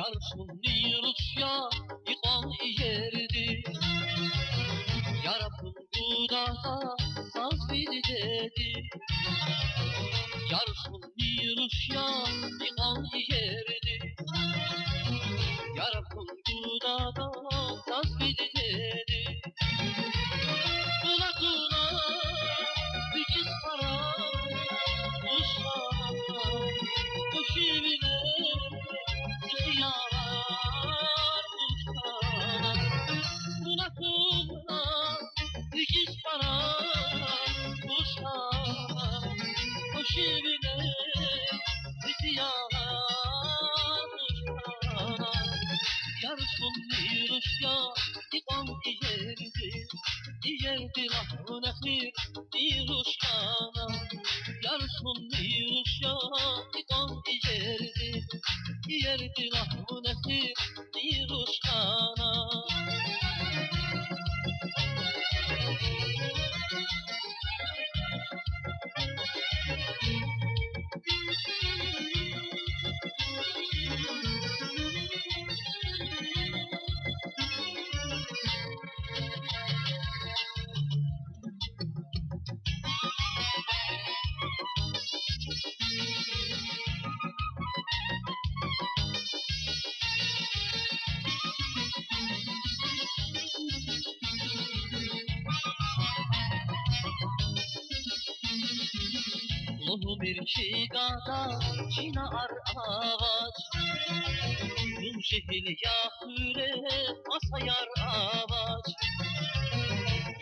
Yarısını Rusya yıkan yerdi. Yarabın dudağda saz bir dedi. Yarısını Rusya yıkan yerdi. Yarabın dudağda saz bir dedi. Kula kula bir kız para Uşağı köşevine yar uşağı. Kula kula bir kız para Uşağı köşevine yar uşağı. Yarısın bir uşağı yıkan yerdi rahmın ehlir bir uşağına. Yarısın bir uşağı yıkan yerdi rahmın ehlir bir uşağına. Ulu bir çigada çınar ağaç, Rum şehil yahüre masayar ağaç.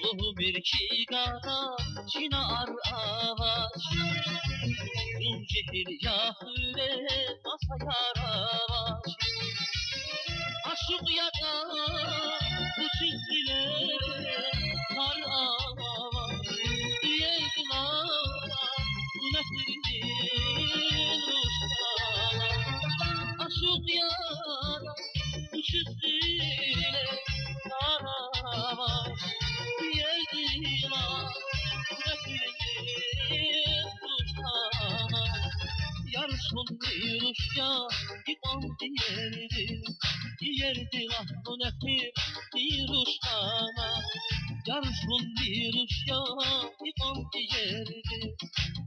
Ulu bir çigada çınar ağaç, Rum şehil yahüre masayar ağaç. Aşık yaka bu çiftile kar ağaç, diyeydiler nefrin uşağına. Aşık yara üşüsüyle karavaş diyeydiler nefrin uşağına. Yarısın bir uşağı yıkan yerdi rahmın ehlir bir uşağına. Yarısın bir uşağı yıkan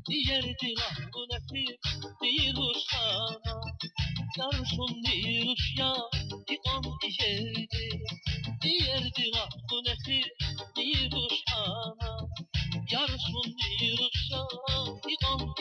yerdi rahmın ehlir bir uşağına. Yarısın bir uşağı yıkan yerdi rahmın ehlir bir uşağına. Yarısın bir uşağı yıkan